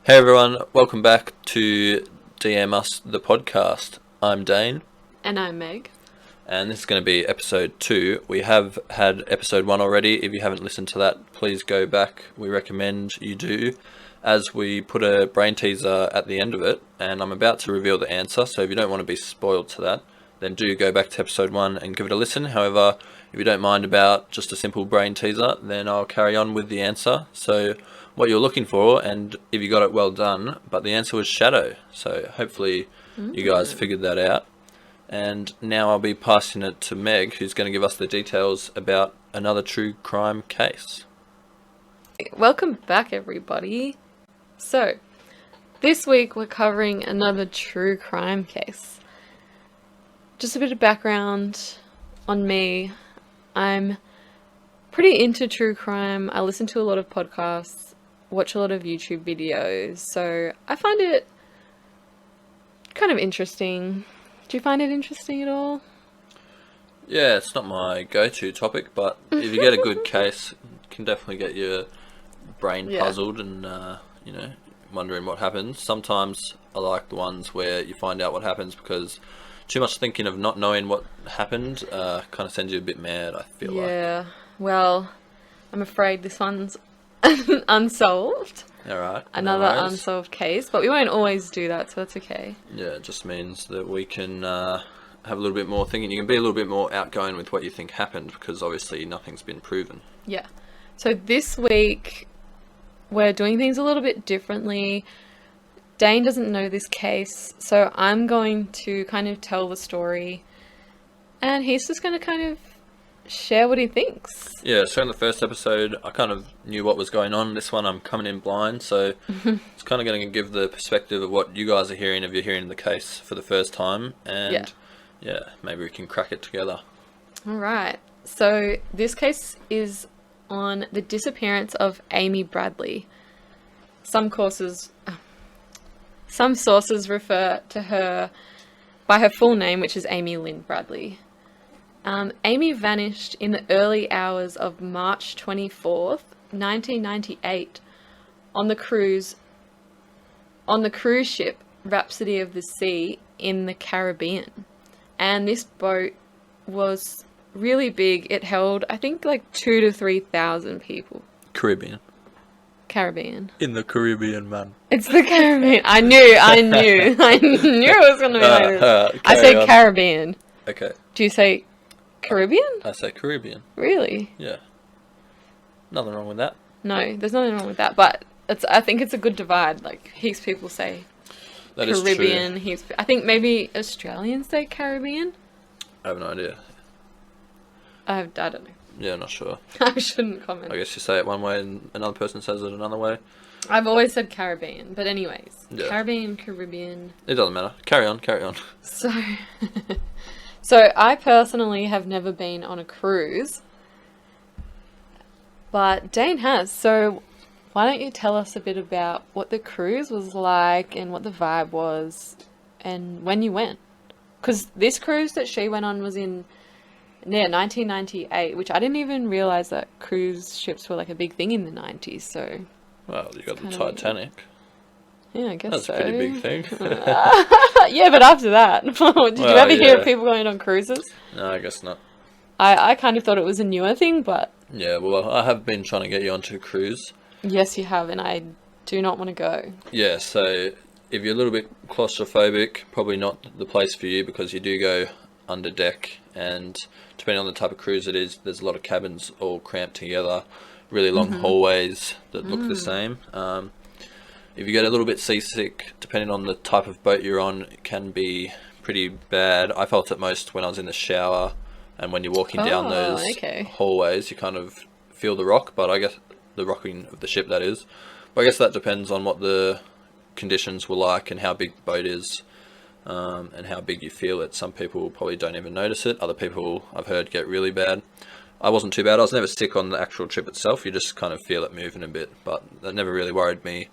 Hey everyone, welcome back to DMUS, the podcast. I'm Dane. And I'm Meg. And this is going to be episode 2. We have had episode 1 already. If you haven't listened to that, please go back. We recommend you do, as we put a brain teaser at the end of it. And I'm about to reveal the answer, so if you don't want to be spoiled to that, then do go back to episode 1 and give it a listen. However, if you don't mind about just a simple brain teaser, then I'll carry on with the answer. So what you're looking for, and if you got it, well done, but the answer was shadow. So hopefully you guys figured that out. And now I'll be passing it to Meg, who's going to give us the details about another true crime case. Welcome back, everybody. So, this week we're covering another true crime case. Just a bit of background on me. I'm pretty into true crime. I listen to a lot of podcasts, watch a lot of YouTube videos, so I find it kind of interesting. Do you find it interesting at all? Yeah, it's not my go-to topic, but if you get a good case, it can definitely get your brain puzzled and, wondering what happens. Sometimes I like the ones where you find out what happens because too much thinking of not knowing what happened kind of sends you a bit mad, I feel like. Yeah, well, I'm afraid this one's unsolved. Alright. Another unsolved case, but we won't always do that, so that's okay. Yeah, it just means that we can have a little bit more thinking. You can be a little bit more outgoing with what you think happened because obviously nothing's been proven. Yeah. So this week, we're doing things a little bit differently. Dane doesn't know this case, so I'm going to kind of tell the story, and he's just going to kind of share what he thinks. Yeah, so in the first episode, I kind of knew what was going on. This one, I'm coming in blind, so it's kind of going to give the perspective of what you guys are hearing if you're hearing the case for the first time, and yeah, maybe we can crack it together. All right. So this case is on the disappearance of Amy Bradley. Some sources refer to her by her full name, which is Amy Lynn Bradley. Amy vanished in the early hours of March 24th, 1998, on the cruise ship Rhapsody of the Sea in the Caribbean. And this boat was really big. It held, I think, like 2,000 to 3,000 people. Caribbean. In the Caribbean, man. It's the Caribbean. I knew it was going to be like this. I say Caribbean. Okay. Do you say Caribbean? I say Caribbean. Really? Yeah. Nothing wrong with that. No, there's nothing wrong with that, but I think it's a good divide. Like, heaps of people say that Caribbean. Is true. I think maybe Australians say Caribbean. I have no idea. I don't know. Yeah, not sure. I shouldn't comment. I guess you say it one way and another person says it another way. I've always said Caribbean, but anyways. Yeah. Caribbean. It doesn't matter. Carry on. So I personally have never been on a cruise, but Dane has. So why don't you tell us a bit about what the cruise was like and what the vibe was and when you went? Because this cruise that she went on was in 1998, which I didn't even realize that cruise ships were like a big thing in the 90s. So, well, you got the Titanic. Yeah, I guess that's so. That's a pretty big thing. Yeah, but after that, did you ever hear of people going on cruises? No, I guess not. I kind of thought it was a newer thing, but... Yeah, well, I have been trying to get you onto a cruise. Yes, you have, and I do not want to go. Yeah, so if you're a little bit claustrophobic, probably not the place for you because you do go under deck, and depending on the type of cruise it is, there's a lot of cabins all cramped together, really long hallways that look the same. If you get a little bit seasick, depending on the type of boat you're on, it can be pretty bad. I felt it most when I was in the shower, and when you're walking down those hallways, you kind of feel the rock, but I guess the rocking of the ship, that is. But I guess that depends on what the conditions were like and how big the boat is, and how big you feel it. Some people probably don't even notice it. Other people, I've heard, get really bad. I wasn't too bad. I was never sick on the actual trip itself. You just kind of feel it moving a bit, but that never really worried me.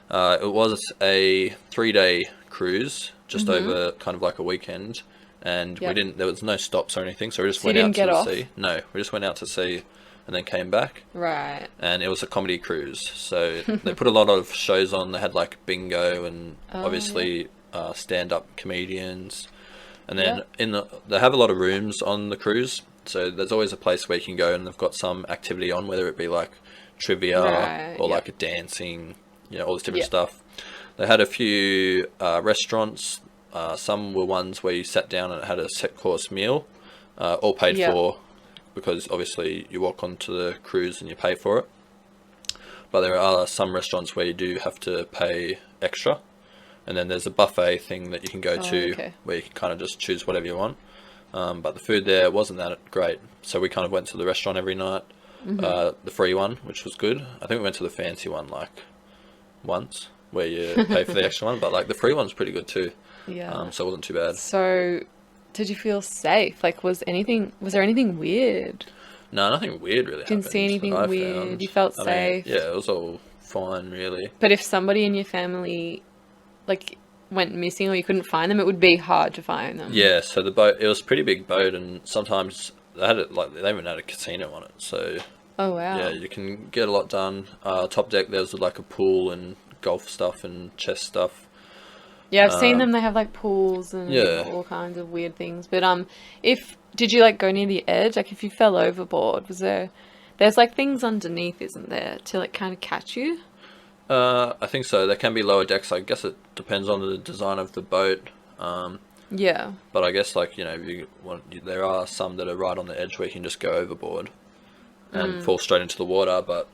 It was a 3-day cruise, just over kind of like a weekend, and there was no stops or anything, so we just went out to the sea. No, we just went out to sea and then came back. Right. And it was a comedy cruise, so they put a lot of shows on. They had like bingo and obviously stand-up comedians, and then they have a lot of rooms on the cruise, so there's always a place where you can go, and they've got some activity on, whether it be like trivia or like a dancing, all this different stuff. They had a few restaurants. Some were ones where you sat down and it had a set course meal, all paid for, because obviously you walk onto the cruise and you pay for it. But there are some restaurants where you do have to pay extra. And then there's a buffet thing that you can go to where you can kind of just choose whatever you want. But the food there wasn't that great. So we kind of went to the restaurant every night, the free one, which was good. I think we went to the fancy one like once, where you pay for the extra one. But like the free one's pretty good too. Yeah. So it wasn't too bad. So did you feel safe? Like, was there anything weird? No, nothing weird really happened. Didn't see anything weird. You felt safe. Yeah, it was all fine really. But if somebody in your family like went missing or you couldn't find them, it would be hard to find them. Yeah, so the boat, it was a pretty big boat, and sometimes they had it like they even had a casino on it. So yeah, you can get a lot done. Top deck, there's like a pool and golf stuff and chess stuff. Yeah, I've seen them. They have like pools and all kinds of weird things. But did you like go near the edge? Like if you fell overboard, there's like things underneath, isn't there, to like kind of catch you? I think so. There can be lower decks. I guess it depends on the design of the boat. Yeah. But I guess like if you want, there are some that are right on the edge where you can just go overboard and fall straight into the water. But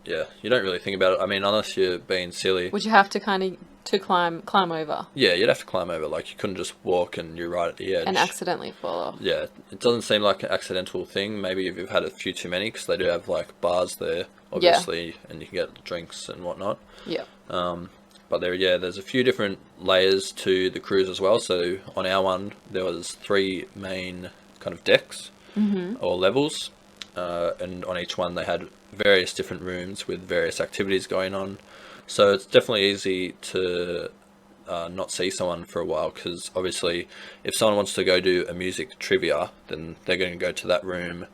yeah, you don't really think about it. I mean, unless you're being silly. Would you have to kind of climb over? Yeah, you'd have to climb over. Like you couldn't just walk and you're right at the edge and accidentally fall off. Yeah, it doesn't seem like an accidental thing. Maybe if you've had a few too many, because they do have like bars there, obviously, and you can get drinks and whatnot. Yeah. But there's a few different layers to the cruise as well. So on our one, there was 3 main kind of decks or levels, and on each one they had various different rooms with various activities going on. So it's definitely easy to not see someone for a while, because obviously if someone wants to go do a music trivia, then they're going to go to that room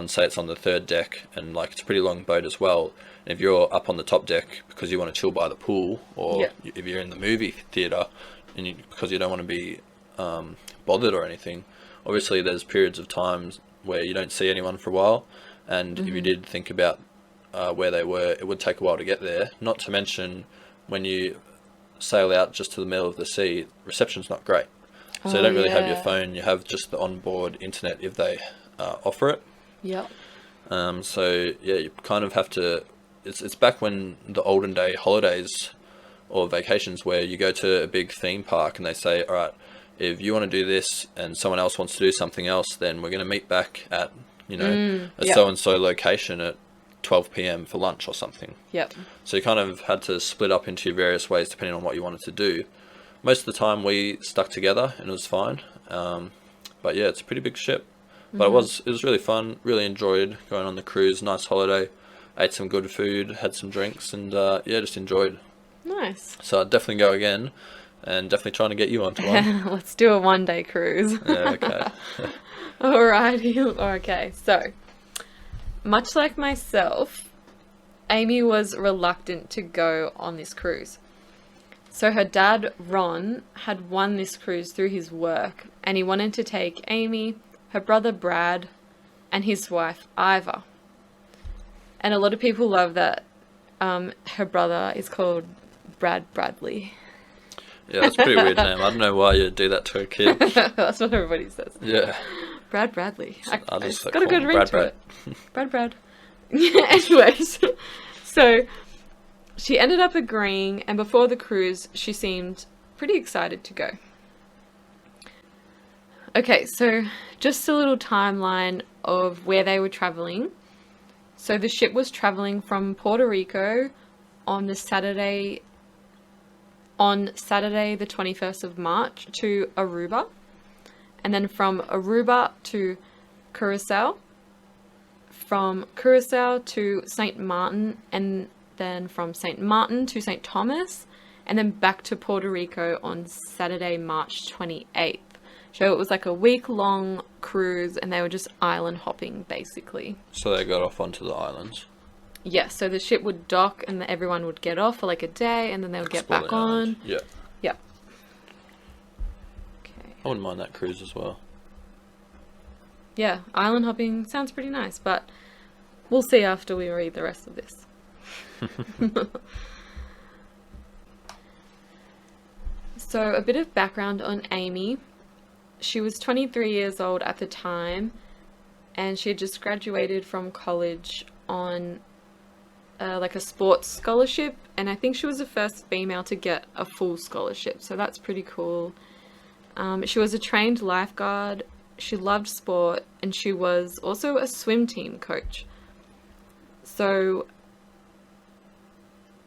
say it's on the 3rd deck, and like it's a pretty long boat as well. And if you're up on the top deck because you want to chill by the pool, or if you're in the movie theatre and because you don't want to be bothered or anything, obviously there's periods of times where you don't see anyone for a while, and if you did think about where they were, it would take a while to get there. Not to mention when you sail out just to the middle of the sea, reception's not great, so you don't really have your phone. You have just the onboard internet if they offer it. So yeah, you kind of have to. It's back when the olden day holidays or vacations where you go to a big theme park and they say, all right, if you want to do this and someone else wants to do something else, then we're going to meet back at a so-and-so location at 12 p.m. for lunch or something. So you kind of had to split up into various ways depending on what you wanted to do. Most of the time we stuck together and it was fine. But yeah, it's a pretty big ship. But it was really fun. Really enjoyed going on the cruise. Nice holiday. Ate some good food, had some drinks, and just enjoyed. Nice. So I'd definitely go again, and definitely trying to get you onto one. Let's do a 1-day cruise. Yeah, okay. Alrighty. Okay, so much like myself, Amy was reluctant to go on this cruise. So her dad, Ron, had won this cruise through his work, and he wanted to take Amy, her brother Brad, and his wife Iva. And a lot of people love that her brother is called Brad Bradley. Yeah, that's a pretty weird name. I don't know why you'd do that to a kid. That's what everybody says. Yeah. Brad Bradley. It's got a good ring to it. Brad. Anyways, so she ended up agreeing, and before the cruise, she seemed pretty excited to go. Okay, so just a little timeline of where they were traveling. So the ship was traveling from Puerto Rico on Saturday the 21st of March to Aruba, and then from Aruba to Curacao, from Curacao to St. Martin, and then from St. Martin to St. Thomas, and then back to Puerto Rico on Saturday, March 28th. So it was like a week-long cruise, and they were just island hopping, basically. So they got off onto the islands. Yes, so the ship would dock, and everyone would get off for like a day, and then they would get Explore back the island. on. Yeah. Yeah. Okay. I wouldn't mind that cruise as well. Yeah, island hopping sounds pretty nice, but we'll see after we read the rest of this. So a bit of background on Amy. She was 23 years old at the time, and she had just graduated from college on like a sports scholarship, and I think she was the first female to get a full scholarship, so that's pretty cool. She was a trained lifeguard, she loved sport, and she was also a swim team coach. So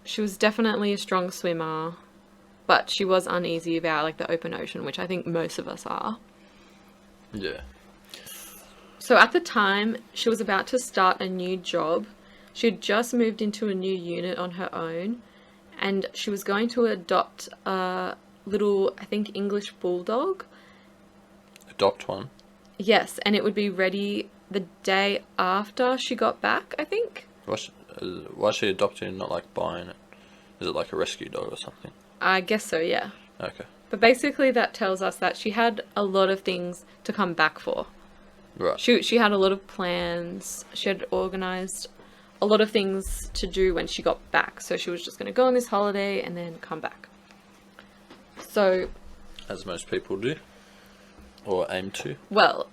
she was definitely a strong swimmer, but she was uneasy about like the open ocean, which I think most of us are. Yeah. So at the time, she was about to start a new job. She had just moved into a new unit on her own, and she was going to adopt a little, I think, English bulldog. Adopt one? Yes, and it would be ready the day after she got back, I think. Why is she adopting and not like buying it? Is it like a rescue dog or something? I guess so, yeah. Okay. But basically that tells us that she had a lot of things to come back for. Right. She had a lot of plans. She had organised a lot of things to do when she got back. So she was just going to go on this holiday and then come back. So... As most people do. Or aim to. Well,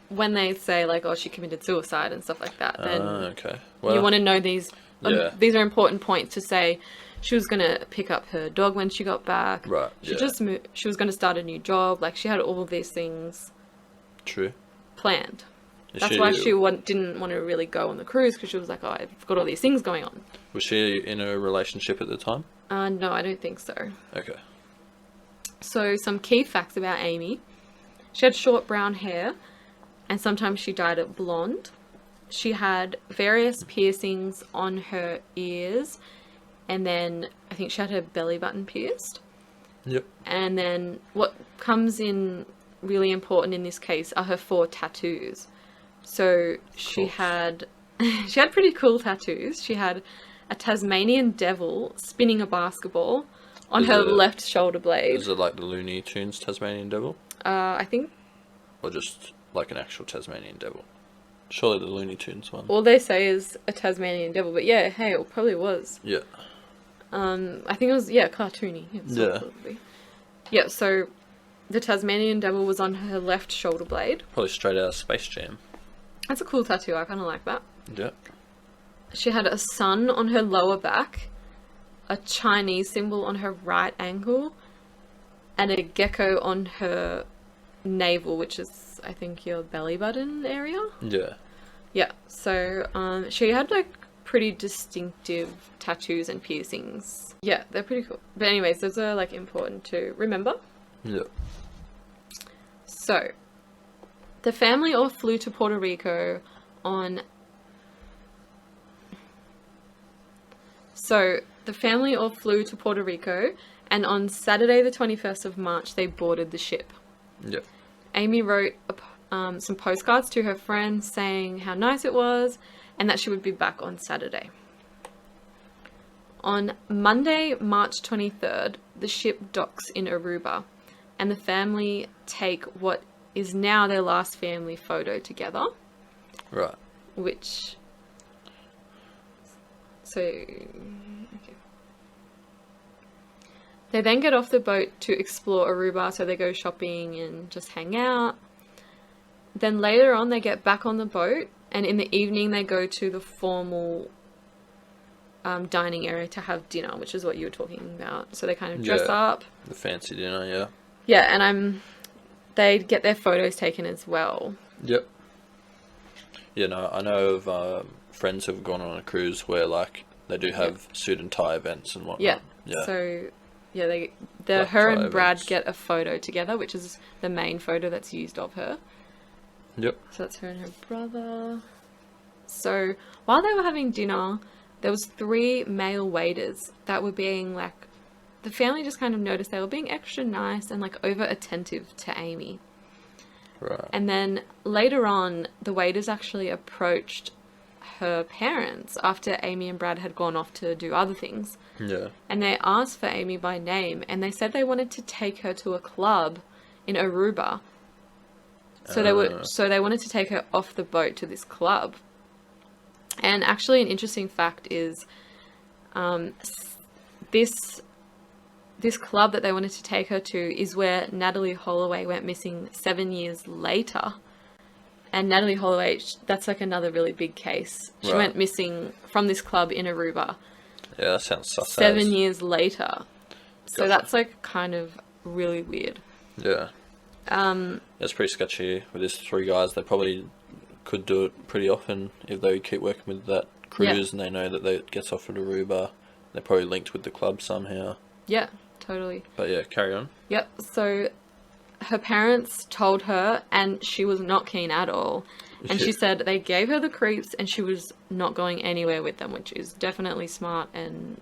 when they say like, oh, she committed suicide and stuff like that, then okay. Well, you want to know these. Yeah. These are important points to say. She was going to pick up her dog when she got back. Right. She just moved. She was going to start a new job. Like, she had all of these things True. planned. That's why she didn't want to really go on the cruise, because she was like, oh, I've got all these things going on. Was she in a relationship at the time? No, I don't think so. Okay. So some key facts about Amy. She had short brown hair, and sometimes she dyed it blonde. She had various piercings on her ears, and then I think she had her belly button pierced. Yep. And then what comes in really important in this case are her 4 tattoos. So she had pretty cool tattoos. She had a Tasmanian devil spinning a basketball on her left shoulder blade. Is it like the Looney Tunes Tasmanian devil? I think. Or just like an actual Tasmanian devil? Surely the Looney Tunes one. All they say is a Tasmanian devil, but yeah, hey, it probably was. Yeah. I think it was, cartoony. Yeah, so the Tasmanian devil was on her left shoulder blade. Probably straight out of Space Jam. That's a cool tattoo, I kind of like that. Yeah. She had a sun on her lower back, a Chinese symbol on her right ankle, and a gecko on her navel, which is, I think, your belly button area. Yeah. Yeah, so she had like pretty distinctive tattoos and piercings. Yeah, they're pretty cool. But anyways, those are like important to remember. Yeah. So, the family all flew to Puerto Rico on... and on Saturday the 21st of March, they boarded the ship. Yep. Amy wrote some postcards to her friends saying how nice it was and that she would be back on Saturday. On Monday, March 23rd, the ship docks in Aruba, and the family take what is now their last family photo together. Right. Which... So... Okay. They then get off the boat to explore Aruba, so they go shopping and just hang out. Then later on, they get back on the boat, and in the evening, they go to the formal dining area to have dinner, which is what you were talking about. So they kind of dress up. The fancy dinner, yeah. Yeah, and they get their photos taken as well. Yep. Yeah, no, I know of friends who've gone on a cruise where, like, they do have suit and tie events and whatnot. Yeah. So... yeah, Black her and tie Brad events. get a photo together, which is the main photo that's used of her. Yep. So that's her and her brother. So while they were having dinner, there was 3 male waiters that were being like, the family just kind of noticed they were being extra nice and like over attentive to Amy. Right. And then later on, the waiters actually approached her parents after Amy and Brad had gone off to do other things. Yeah. And they asked for Amy by name, and they said they wanted to take her to a club in Aruba. So they wanted to take her off the boat to this club. And actually, an interesting fact is, this club that they wanted to take her to is where Natalie Holloway went missing 7 years later. And Natalie Holloway, that's like another really big case. She went missing from this club in Aruba. Yeah, that sounds sus. 7 years later. So Gotcha. that's like kind of really weird. Yeah. It's pretty sketchy with these 3 guys. They probably could do it pretty often if they keep working with that cruise and they know that it gets off at Aruba. They're probably linked with the club somehow. Yeah, totally. But yeah, carry on. Yep. So her parents told her, and she was not keen at all. And she said they gave her the creeps and she was not going anywhere with them, which is definitely smart, and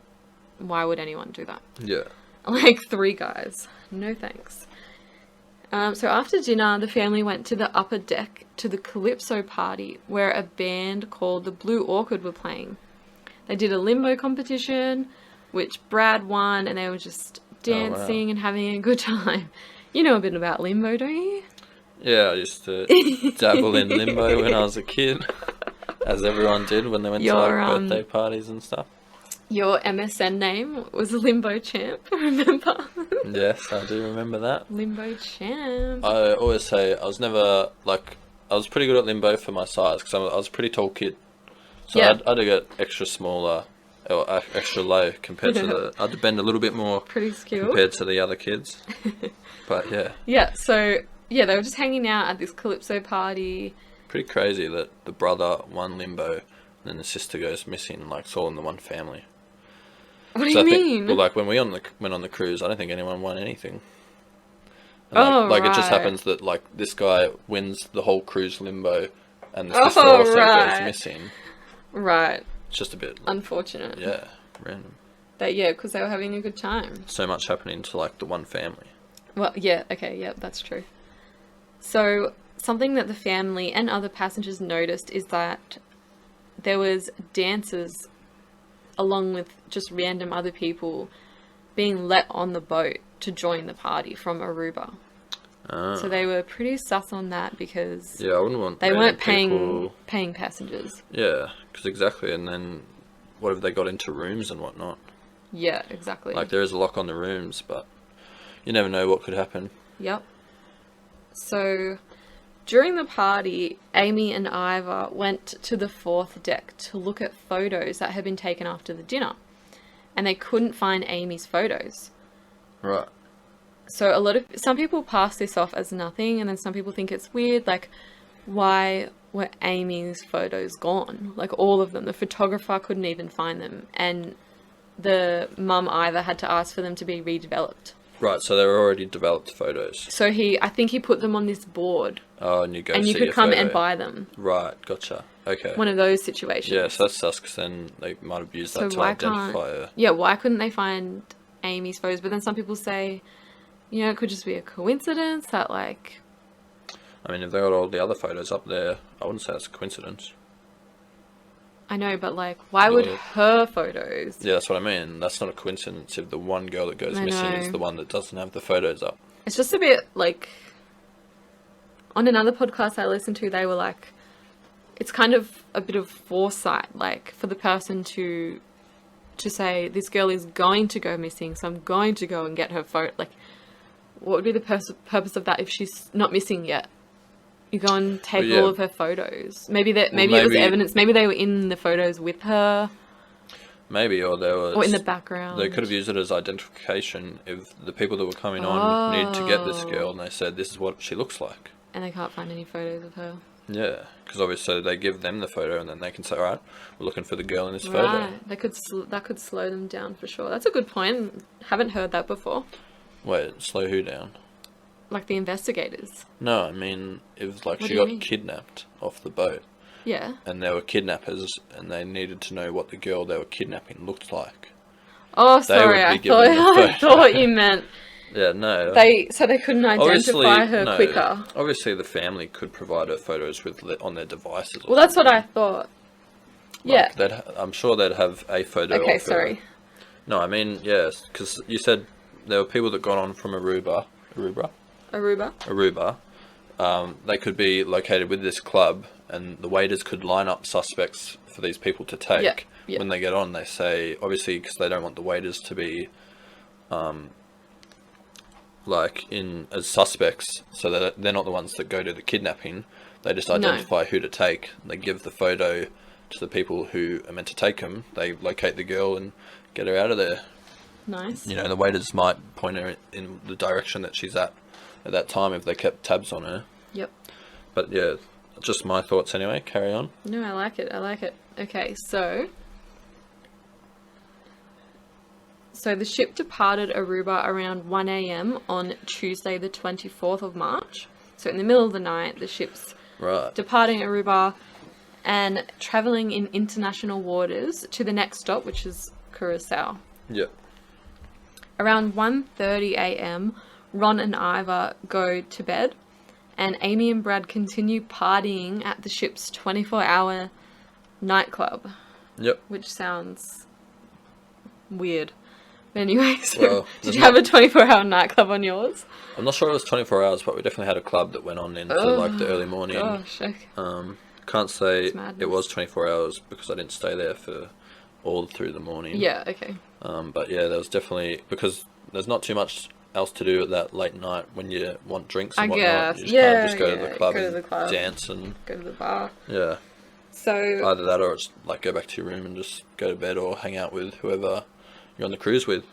why would anyone do that? Yeah. Like 3 guys. No thanks. So after dinner, the family went to the upper deck to the Calypso party where a band called the Blue Orchid were playing. They did a limbo competition, which Brad won, and they were just dancing and having a good time. You know a bit about limbo, don't you? Yeah, I used to dabble in limbo when I was a kid, as everyone did when they went to like birthday parties and stuff. Your MSN name was Limbo Champ, remember? Yes, I do remember that. Limbo Champ. I always say I was never, like, I was pretty good at limbo for my size, because I was a pretty tall kid. So I had to get extra smaller, or extra low compared to I had to bend a little bit more pretty skilled compared to the other kids. But yeah. Yeah, so, yeah, they were just hanging out at this Calypso party. Pretty crazy that the brother won limbo, and then the sister goes missing, like, it's all in the one family. What do you mean? Well, like, when we went on the cruise, I don't think anyone won anything. And like, it just happens that, like, this guy wins the whole cruise limbo, and the sister also goes missing. Right. It's just a bit... unfortunate. Yeah, random. But yeah, because they were having a good time. So much happening to, like, the one family. Well, yeah, okay, yeah, that's true. So, something that the family and other passengers noticed is that there was dancers along with just random other people being let on the boat to join the party from Aruba. So they were pretty sus on that because I wouldn't want they weren't paying passengers. Yeah, because exactly, and then what if they got into rooms and whatnot? Yeah, exactly. Like, there is a lock on the rooms, but you never know what could happen. Yep. So during the party, Amy and Ivor went to the 4th deck to look at photos that had been taken after the dinner, and they couldn't find Amy's photos. Right. So some people pass this off as nothing, and then some people think it's weird, like, why were Amy's photos gone? Like, all of them. The photographer couldn't even find them, and the mum either had to ask for them to be redeveloped. Right, so they were already developed photos. So I think he put them on this board. Oh, and you go and you could come and buy them. Right, gotcha. Okay. One of those situations. Yeah, so that's sus, because then they might have used that to identify her. Yeah, why couldn't they find Amy's photos? But then some people say, you know, it could just be a coincidence that, like... I mean, if they got all the other photos up there, I wouldn't say that's a coincidence. I know, but, like, why would her photos... Yeah, that's what I mean. That's not a coincidence if the one girl that goes missing is the one that doesn't have the photos up. It's just a bit, like... On another podcast I listened to, they were like... It's kind of a bit of foresight, like, for the person to say, this girl is going to go missing, so I'm going to go and get her photo. Like, what would be the purpose of that if she's not missing yet? You go and take all of her photos. Maybe it was evidence. Maybe they were in the photos with her. Maybe, or they were... Or in the background. They could have used it as identification if the people that were coming on needed to get this girl, and they said, this is what she looks like. And they can't find any photos of her. Yeah, because obviously they give them the photo, and then they can say, all right, we're looking for the girl in this photo. That could slow them down for sure. That's a good point. Haven't heard that before. Wait, slow who down? Like the investigators. No, I mean, if like she got kidnapped off the boat. Yeah. And there were kidnappers, and they needed to know what the girl they were kidnapping looked like. Oh, sorry, I thought you meant Yeah, no. They couldn't Obviously, identify her no. quicker. Obviously, the family could provide her photos on their devices. Well, that's what I thought. Yeah. Like, I'm sure they'd have a photo Okay, of her. sorry. No, I mean, yes, because you said there were people that got on from Aruba. They could be located with this club, and the waiters could line up suspects for these people to take. Yeah. When they get on, they say, obviously, because they don't want the waiters to be, in as suspects, so that they're not the ones that go to the kidnapping. They just identify who to take. They give the photo to the people who are meant to take them. They locate the girl and get her out of there. Nice. You know, the waiters might point her in the direction that she's at that time if they kept tabs on her. Yep. But yeah, just my thoughts anyway. Carry on. No, I like it. Okay, so the ship departed Aruba around 1 a.m. on Tuesday the 24th of March. So in the middle of the night, the ship's departing Aruba and travelling in international waters to the next stop, which is Curacao. Yep. Around 1:30 a.m., Ron and Ivor go to bed, and Amy and Brad continue partying at the ship's 24-hour nightclub. Yep. Which sounds weird. But anyway, did you have a 24-hour nightclub on yours? I'm not sure it was 24 hours, but we definitely had a club that went on into the early morning. Gosh, okay. Can't say it was 24 hours because I didn't stay there for all through the morning. Yeah, okay. But yeah, there was definitely, because there's not too much else to do at that late night when you want drinks and whatnot. You just kind of just go to the club and dance and go to the bar. Yeah. So either that or it's like go back to your room and just go to bed or hang out with whoever you're on the cruise with.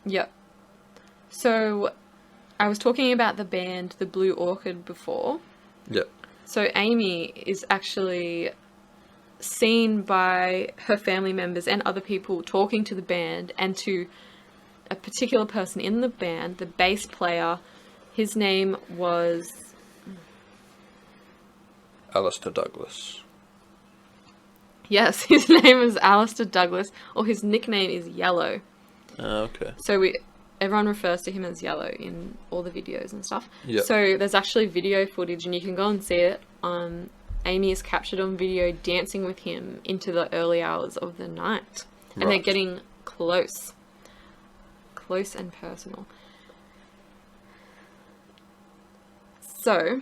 Yep. So I was talking about the band The Blue Orchid before. Yep. So Amy is actually seen by her family members and other people talking to the band and to a particular person in the band, the bass player. His name was Alistair Douglas. Yes, his name is Alistair Douglas, or his nickname is Yellow. Okay. So everyone refers to him as Yellow in all the videos and stuff. Yep. So there's actually video footage, and you can go and see it. Amy is captured on video dancing with him into the early hours of the night. And they're getting close and personal. So,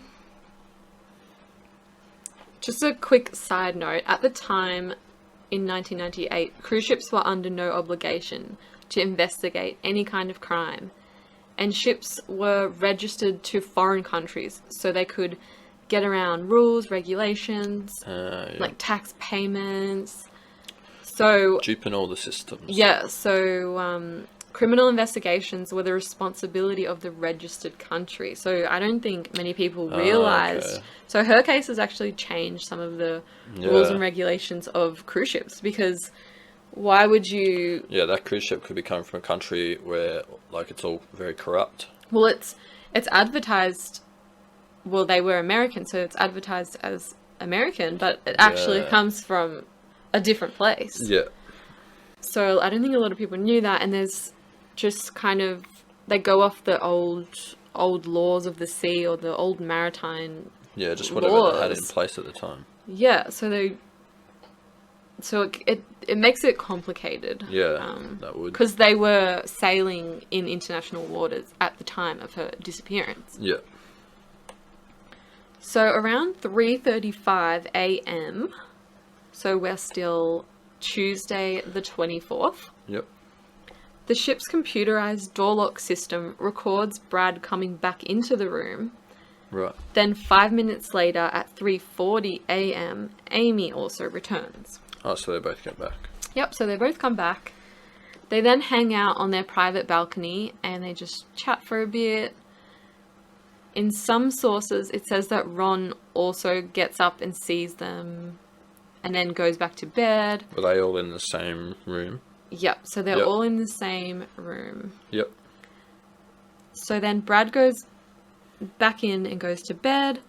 just a quick side note, at the time in 1998, cruise ships were under no obligation to investigate any kind of crime, and ships were registered to foreign countries so they could get around rules, regulations, like tax payments. So duping all the systems. Yeah, so criminal investigations were the responsibility of the registered country. So I don't think many people realized. Okay. So her case has actually changed some of the rules and regulations of cruise ships, because why would you... Yeah, that cruise ship could be coming from a country where, like, it's all very corrupt. Well, it's advertised... Well, they were American, so it's advertised as American, but it actually comes from a different place. Yeah. So I don't think a lot of people knew that, and there's just kind of... They go off the old laws of the sea, or the old maritime just whatever they had in place at the time. Yeah, so it makes it complicated. Yeah, that would. Because they were sailing in international waters at the time of her disappearance. Yeah. So around 3:35 a.m., so we're still Tuesday the 24th. Yep. The ship's computerized door lock system records Brad coming back into the room. Right. Then 5 minutes later at 3:40 a.m., Amy also returns. Oh, so they both get back. Yep, so they both come back. They then hang out on their private balcony and they just chat for a bit. In some sources, it says that Ron also gets up and sees them and then goes back to bed. Were they all in the same room? Yep, so they're all in the same room. Yep. So then Brad goes back in and goes to bed,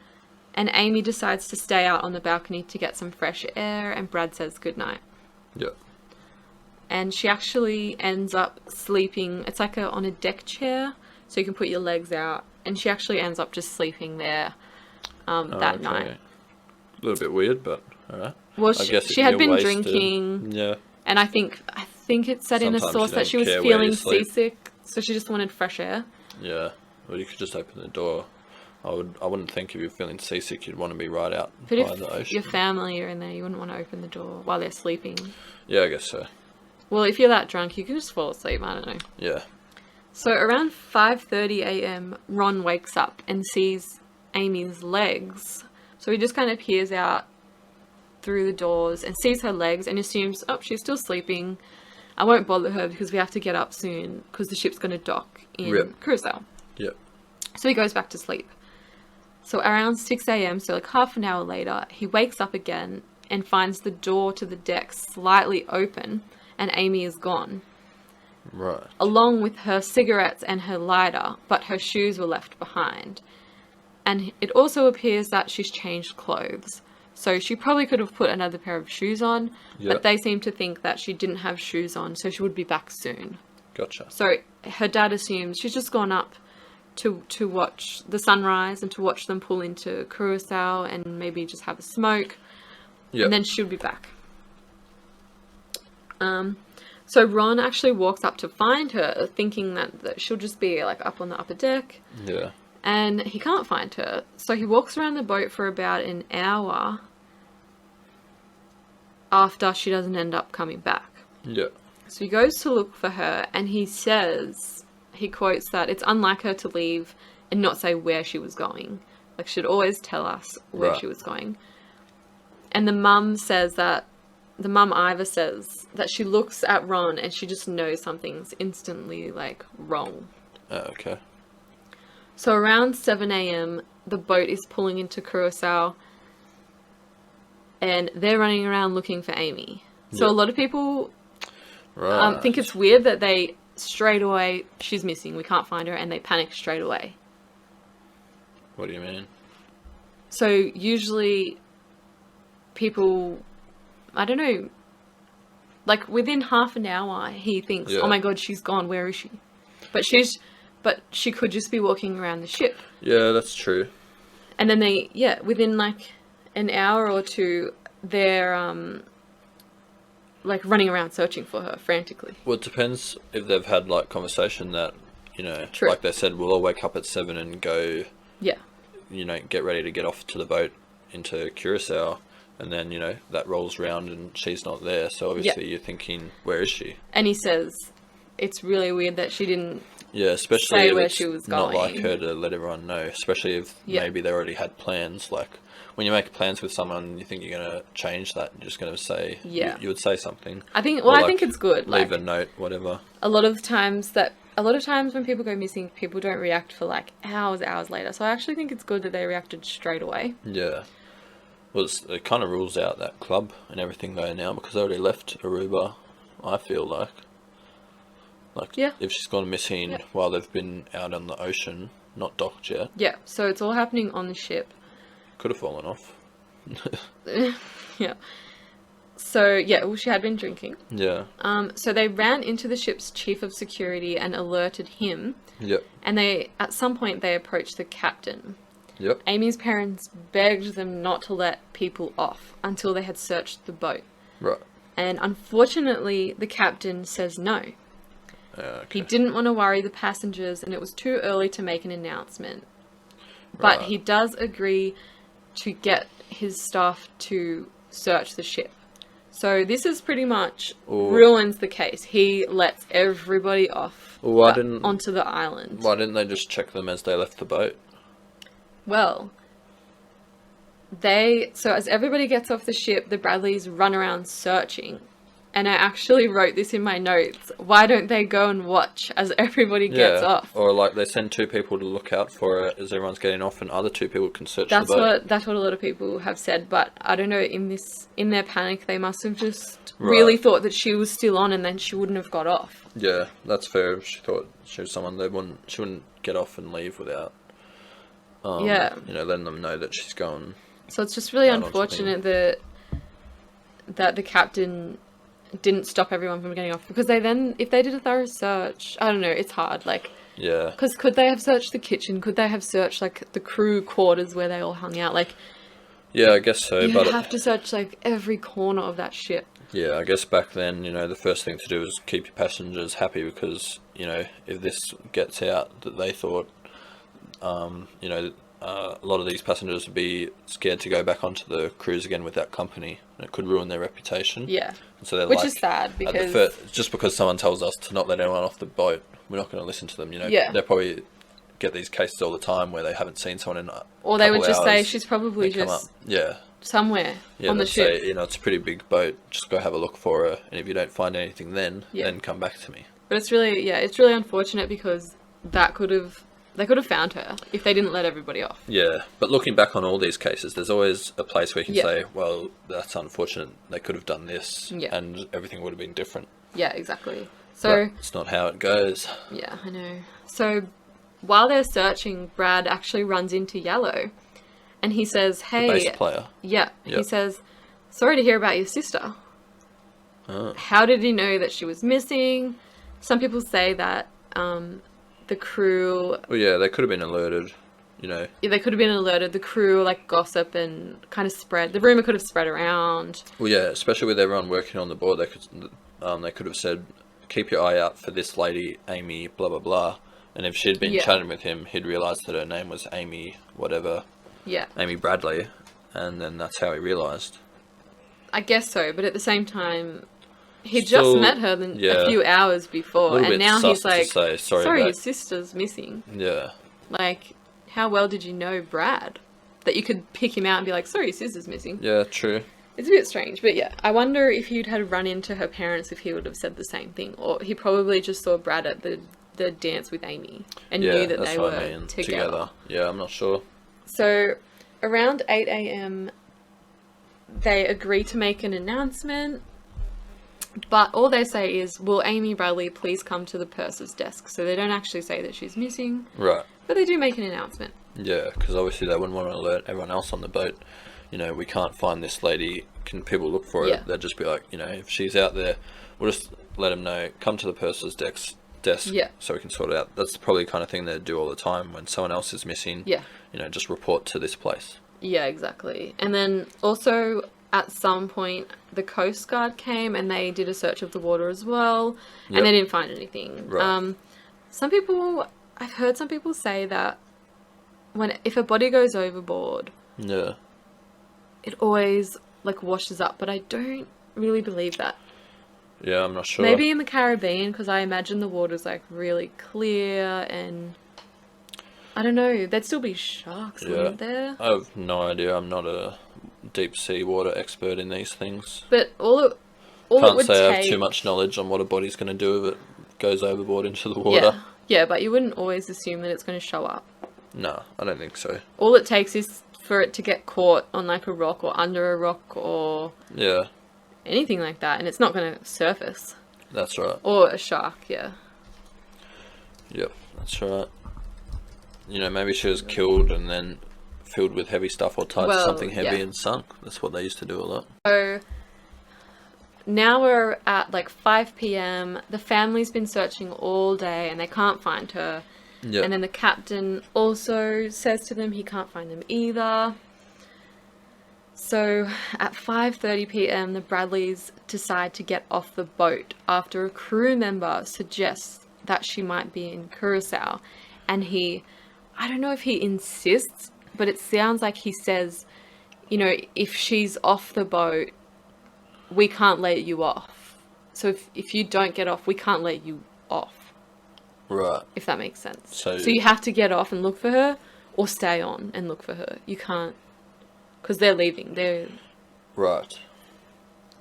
and Amy decides to stay out on the balcony to get some fresh air, and Brad says goodnight. Yep. And she actually ends up sleeping, it's like on a deck chair. so you can put your legs out. And she actually ends up just sleeping there that night. A little bit weird, but alright. Well, I guess she had been wasted. drinking. Yeah. And I think it said in a Sometimes source you that she don't was care where feeling you sleep. seasick, so she just wanted fresh air. Yeah. Well, you could just open the door. I wouldn't think if you're feeling seasick you'd want to be right out But by the if ocean. your family are in there, you wouldn't want to open the door while they're sleeping. Yeah, I guess so. Well, if you're that drunk, you can just fall asleep. I don't know. Yeah. So around 5:30 a.m., Ron wakes up and sees Amy's legs. So he just kind of peers out through the doors and sees her legs and assumes, oh, she's still sleeping. I won't bother her because we have to get up soon because the ship's going to dock in Curacao. Yep. So he goes back to sleep. So around 6 a.m., so like half an hour later, he wakes up again and finds the door to the deck slightly open and Amy is gone. Right. Along with her cigarettes and her lighter, but her shoes were left behind. And it also appears that she's changed clothes. So she probably could have put another pair of shoes on, but they seem to think that she didn't have shoes on, so she would be back soon. Gotcha. So her dad assumes she's just gone up to watch the sunrise and to watch them pull into Curacao and maybe just have a smoke. Yep. And then she'll be back. So Ron actually walks up to find her, thinking that she'll just be like up on the upper deck. Yeah. And he can't find her. So he walks around the boat for about an hour after she doesn't end up coming back. Yeah. So he goes to look for her and he quotes that it's unlike her to leave and not say where she was going. Like, she'd always tell us where she was going. And the mum Ivor says that she looks at Ron and she just knows something's instantly, like, wrong. Oh, okay. So around 7 a.m, the boat is pulling into Curacao and they're running around looking for Amy. So a lot of people think it's weird that they straight away, she's missing, we can't find her, and they panic straight away. What do you mean? So usually people, I don't know, like within half an hour he thinks, oh my god, she's gone, where is she? But she could just be walking around the ship. Yeah, that's true. And then within like an hour or two, they're like running around searching for her frantically. Well, it depends if they've had like conversation that, you know, like they said, we'll all wake up at 7 and go, you know, get ready to get off to the boat into Curacao. And then, you know, that rolls around and she's not there. So obviously you're thinking, where is she? And he says it's really weird that she didn't especially say if where it's she was not going. like her to let everyone know. Especially if maybe they already had plans. Like, when you make plans with someone, you think you're going to change that. You're just going to say, you would say something. I think, I think it's good. Leave like, a note, whatever. A lot of times when people go missing, people don't react for like hours later. So I actually think it's good that they reacted straight away. Yeah. Well, it kind of rules out that club and everything though now, because they already left Aruba, I feel like. If she's gone missing while they've been out on the ocean, not docked yet. Yeah, so it's all happening on the ship. Could have fallen off. Yeah. So, she had been drinking. Yeah. So they ran into the ship's chief of security and alerted him. Yep. And at some point, they approached the captain. Yep. Amy's parents begged them not to let people off until they had searched the boat. Right. And unfortunately, the captain says no. Okay. He didn't want to worry the passengers and it was too early to make an announcement. But he does agree to get his staff to search the ship. So this is pretty much ruins the case. He lets everybody off onto the island. Why didn't they just check them as they left the boat? Well, as everybody gets off the ship, the Bradleys run around searching. And I actually wrote this in my notes. Why don't they go and watch as everybody gets off? Or like they send 2 people to look out for it as everyone's getting off, and other 2 people can search the boat. That's what a lot of people have said. But I don't know, in their panic, they must have just really thought that she was still on, and then she wouldn't have got off. Yeah, that's fair. If she thought she was someone, she wouldn't get off and leave without, you know, letting them know that she's gone. So it's just really unfortunate that the captain didn't stop everyone from getting off, because if they did a thorough search, I don't know, it's hard. Like, Yeah. Because could they have searched the kitchen? Could they have searched, like, the crew quarters where they all hung out? Like, Yeah, I guess so. you'd But have to search, like, every corner of that ship. yeah, I guess back then, the first thing to do is keep your passengers happy because, if this gets out that they thought, a lot of these passengers would be scared to go back onto the cruise again without company, and it could ruin their reputation. Yeah. And so they're Which like, is sad at the because... just because someone tells us to not let anyone off the boat, we're not going to listen to them. Yeah. They probably get these cases all the time where they haven't seen someone in Or they would couple just say hours, she's probably they come up. just Yeah. somewhere Yeah, on the they'd ship. say, it's a pretty big boat, just go have a look for her, and if you don't find anything then come back to me. But it's really unfortunate because they could have found her if they didn't let everybody off. Yeah, but looking back on all these cases, there's always a place where you can Yeah. say, well, that's unfortunate, they could have done this, Yeah. and everything would have been different. Yeah, exactly. So, But it's not how it goes. yeah, I know. So, while they're searching, Brad actually runs into Yellow, and he says, The hey, bass player. yeah, Yep. he says, sorry to hear about your sister. Oh. How did he know that she was missing? Some people say that the crew, Well, yeah, they could have been alerted, they could have been alerted. The crew, like, gossip and kind of spread. The rumor could have spread around. Well, yeah, especially with everyone working on the board, they could have said, keep your eye out for this lady, Amy, blah, blah, blah. And if she'd been Yeah. chatting with him, he'd realised that her name was Amy, whatever, Yeah, Amy Bradley, and then that's how he realised. I guess so. But at the same time, he Still, just met her a few hours before, Little and bit now sus he's to like, say, sorry sorry, about- your sister's missing. Yeah. Like, how well did you know Brad? That you could pick him out and be like, sorry, your sister's missing. Yeah, true. It's a bit strange, but yeah. I wonder if he'd had run into her parents if he would have said the same thing. Or he probably just saw Brad at the dance with Amy and Yeah, knew that that's they what were I mean. together. Yeah, I'm not sure. So, around 8 a.m, they agree to make an announcement. But all they say is, will Amy Bradley please come to the purser's desk? So they don't actually say that she's missing. Right. But they do make an announcement. Yeah, because obviously they wouldn't want to alert everyone else on the boat. We can't find this lady. Can people look for her? Yeah. They'd just be like, if she's out there, we'll just let them know. Come to the purser's desk Yeah. so we can sort it out. That's probably the kind of thing they do all the time when someone else is missing. Yeah. Just report to this place. Yeah, exactly. And then also at some point the Coast Guard came and they did a search of the water as well, Yep. and they didn't find anything. Right. I've heard some people say that if a body goes overboard, Yeah. it always like washes up, but I don't really believe that. Yeah, I'm not sure. Maybe in the Caribbean, because I imagine the water's like really clear and I don't know, there'd still be sharks, wouldn't there? I have no idea. I'm not a deep sea water expert in these things. But all it Can't would say I take... have too much knowledge on what a body's going to do if it goes overboard into the water. Yeah, but you wouldn't always assume that it's going to show up. No, I don't think so. All it takes is for it to get caught on like a rock or under a rock or Yeah, anything like that, and it's not going to surface. that's right. Or a shark, yeah. Yep, that's right. Maybe she was killed and then filled with heavy stuff or tied to something heavy and sunk. That's what they used to do a lot. So now we're at like 5 p.m. The family's been searching all day and they can't find her. Yeah. And then the captain also says to them he can't find them either. So at 5:30 p.m. the Bradleys decide to get off the boat after a crew member suggests that she might be in Curacao. And I don't know if he insists, but it sounds like he says, if she's off the boat, we can't let you off. So if you don't get off, we can't let you off. Right. If that makes sense. So you have to get off and look for her, or stay on and look for her. You can't, because they're leaving. Right.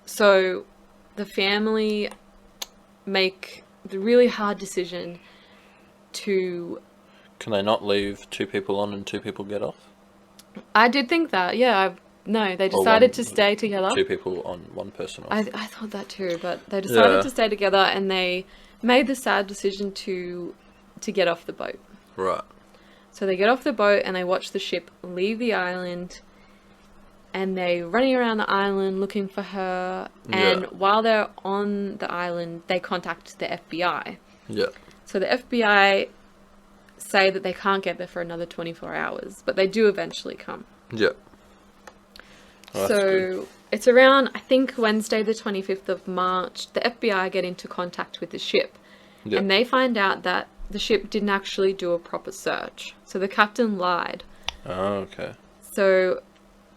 So the family make the really hard decision to... Can they not leave 2 people on and 2 people get off? I did think that, yeah. No, they Or decided one- to stay together. 2 people on, 1 person off. I thought that too, but they decided Yeah. to stay together and they made the sad decision to get off the boat. Right. So they get off the boat and they watch the ship leave the island and they're running around the island looking for her. And Yeah. while they're on the island, they contact the FBI. Yeah. So the FBI say that they can't get there for another 24 hours, but they do eventually come. Yeah. Oh, that's So good. it's around, I think, Wednesday the 25th of March, the FBI get into contact with the ship. Yeah. And they find out that the ship didn't actually do a proper search. So the captain lied. Oh, okay. So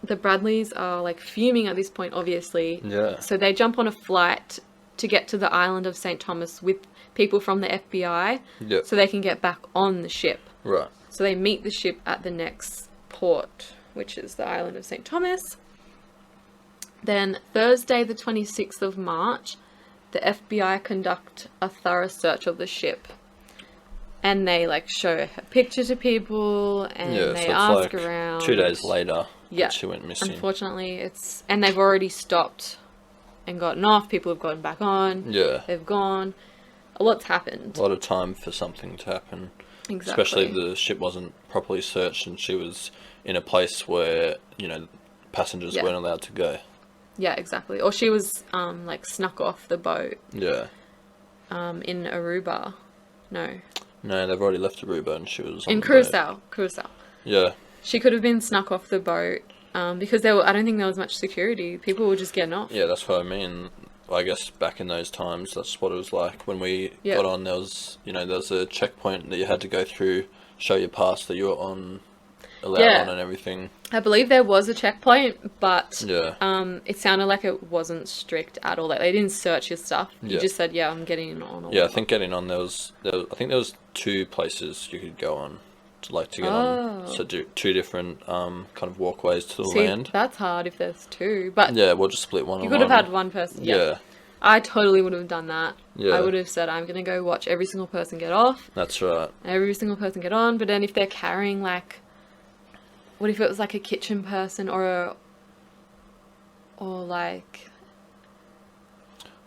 the Bradleys are like fuming at this point, obviously. Yeah. So they jump on a flight to get to the island of St. Thomas with people from the FBI Yeah. so they can get back on the ship. Right. So they meet the ship at the next port, which is the island of St. Thomas. Then Thursday the 26th of March, the FBI conduct a thorough search of the ship. And they like show a picture to people and Yeah, they so it's ask like around. 2 days later Yeah. that she went missing. Unfortunately, and they've already stopped and gotten off. People have gotten back on. Yeah. They've gone. A lot's happened. A lot of time for something to happen. Exactly. Especially if the ship wasn't properly searched and she was in a place where, passengers Yeah. weren't allowed to go. Yeah, exactly. Or she was like snuck off the boat Yeah. in Aruba. No. No, they've already left Aruba and she was on In the Curacao. boat. Yeah. She could have been snuck off the boat because I don't think there was much security. People were just getting off. Yeah, that's what I mean. I guess back in those times, that's what it was like. When we Yeah. got on, there was a checkpoint that you had to go through, show your pass that you were allowed Yeah. on and everything. I believe there was a checkpoint, but Yeah. it sounded like it wasn't strict at all. Like they didn't search your stuff. You Yeah. just said, "Yeah, I'm getting on." Or Yeah, I whatever. think getting on, I think there was 2 places you could go on to get on. So do 2 different kind of walkways to the See, land. that's hard if there's 2. But Yeah, we'll just split one you on could have one. had one person. Yeah. Yeah, I totally would have done that. Yeah. I would have said, I'm going to go watch every single person get off, that's right. every single person get on. But then if they're carrying, like, what if it was like a kitchen person or like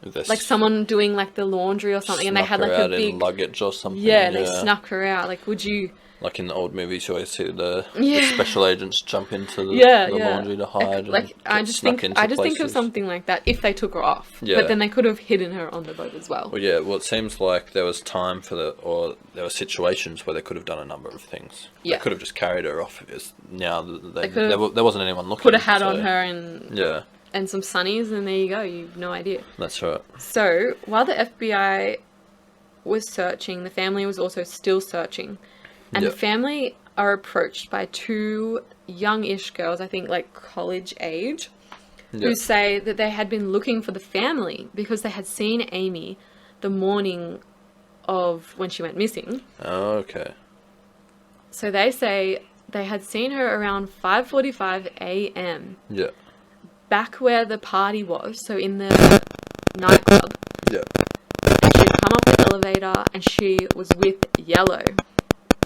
If they someone doing like the laundry or something and they snuck had her like a out in big, luggage or something. yeah, and they snuck her out. Like, would you, Like in the old movies, you always see the Yeah. special agents jump into the yeah. laundry to hide. Like, and I get just snuck think, into I just think of places. something like that if they took her off. Yeah. But then they could have hidden her on the boat as well. Well, yeah. Well, it seems like there was time or there were situations where they could have done a number of things. Yeah. They could have just carried her off. Now could have there wasn't anyone looking. Put a hat on so- her and Yeah, some sunnies, and there you go. You've no idea. that's right. So, while the FBI was searching, the family was also still searching. And Yep. the family are approached by 2 young-ish girls, I think like college age, who Yeah. say that they had been looking for the family because they had seen Amy the morning of when she went missing. Oh, okay. So they say they had seen her around 5:45 a.m. Yeah. back where the party was, so in the nightclub. Yeah. And she'd come up the elevator and she was with Yellow.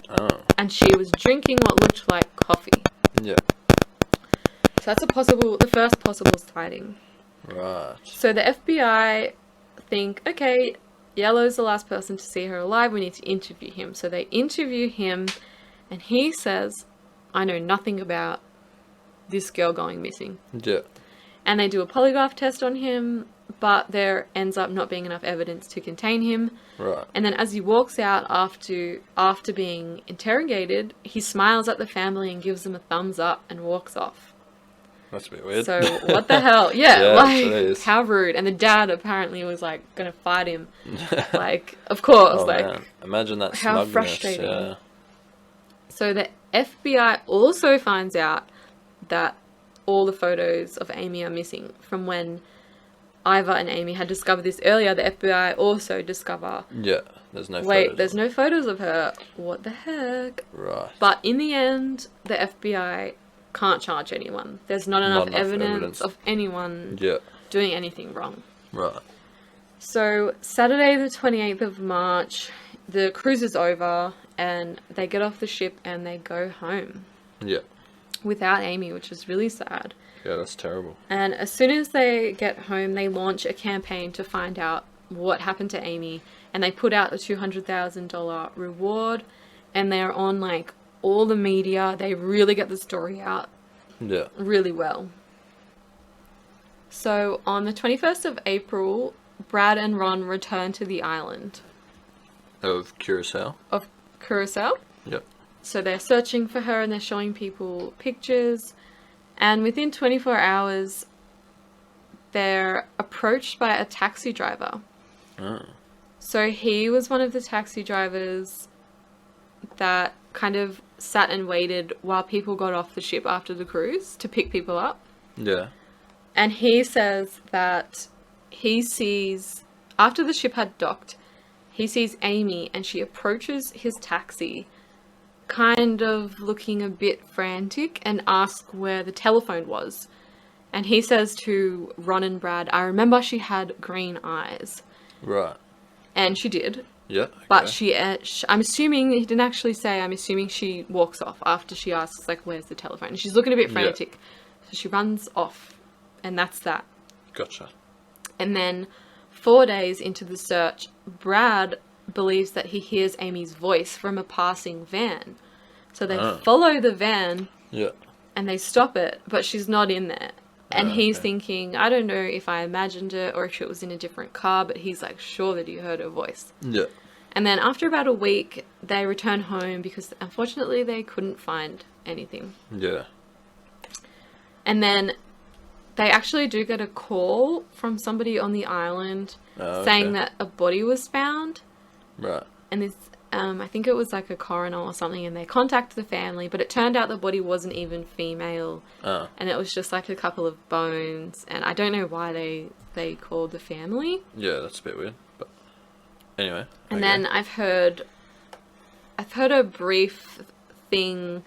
Oh. And she was drinking what looked like coffee. Yeah. So that's the first possible sighting. Right. So the FBI think, okay, Yellow's the last person to see her alive, we need to interview him. So they interview him and he says, I know nothing about this girl going missing. Yeah. And they do a polygraph test on him, but there ends up not being enough evidence to contain him. Right. And then as he walks out after being interrogated, he smiles at the family and gives them a thumbs up and walks off. That's a bit weird. So what the hell? Yeah, Yeah, like it is. how rude. And the dad apparently was like gonna fight him. Like, of course, Oh, like man. Imagine that how smugness. frustrating. Yeah. So the FBI also finds out that all the photos of Amy are missing from when Ivor and Amy had discovered this earlier. The FBI also discover, Yeah. There's no wait, photos there's of no photos of her. What the heck? it. Right. But in the end, the FBI can't charge anyone. There's not enough, evidence of anyone Yeah. doing anything wrong. Right. So Saturday the 28th of March, the cruise is over and they get off the ship and they go home Yeah. without Amy, which is really sad. Yeah, that's terrible. And as soon as they get home, they launch a campaign to find out what happened to Amy. And they put out a $200,000 reward. And they're on, like, all the media. They really get the story out Yeah. really well. So on the 21st of April, Brad and Ron return to the island Of Curacao. of Curacao. Yep. So they're searching for her and they're showing people pictures. And within 24 hours, they're approached by a taxi driver. Oh. So he was one of the taxi drivers that kind of sat and waited while people got off the ship after the cruise to pick people up. Yeah. And he says that he sees, after the ship had docked, he sees Amy and she approaches his taxi, kind of looking a bit frantic, and asks where the telephone was. And he says to Ron and Brad, I remember she had green eyes. Right. And she did. Yeah. Okay. But I'm assuming, he didn't actually say, I'm assuming she walks off after she asks, like, where's the telephone? And she's looking a bit frantic. Yeah. So she runs off. And that's that. Gotcha. And then 4 days into the search, Brad believes that he hears Amy's voice from a passing van. So they follow the van. Yeah. And they stop it, but she's not in there. And he's okay. thinking, I don't know if I imagined it or if it was in a different car, but he's like sure that he heard her voice. Yeah. And then after about a week, they return home because unfortunately they couldn't find anything. Yeah. And then they actually do get a call from somebody on the island saying that a body was found. Right. And this, I think it was like a coroner or something, and they contacted the family, but it turned out the body wasn't even female. Oh. And it was just like a couple of bones, and I don't know why they called the family. Yeah, that's a bit weird, but anyway. And then I've heard a brief thing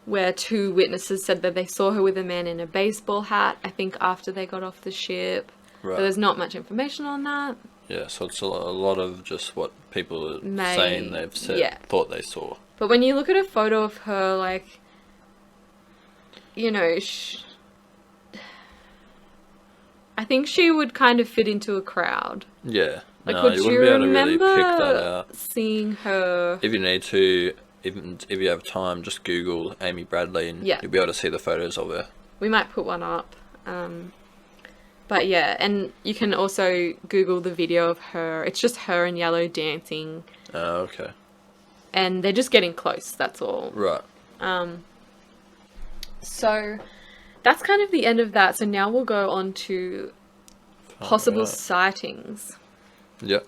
where 2 witnesses said that they saw her with a man in a baseball hat, I think after they got off the ship. Right. But there's not much information on that. Yeah, so it's a lot of just what people are saying they've said, thought they saw. But when you look at a photo of her, like, you know, I think she would kind of fit into a crowd. Yeah. Like, no, would you you wouldn't be able to really remember pick that out. seeing her? If you need to, even if you have time, just Google Amy Bradley and you'll be able to see the photos of her. We might put one up. But yeah, and you can also Google the video of her. It's just her in yellow dancing. Oh, okay. And they're just getting close, that's all. Right. So that's kind of the end of that. So now we'll go on to possible sightings. Yep.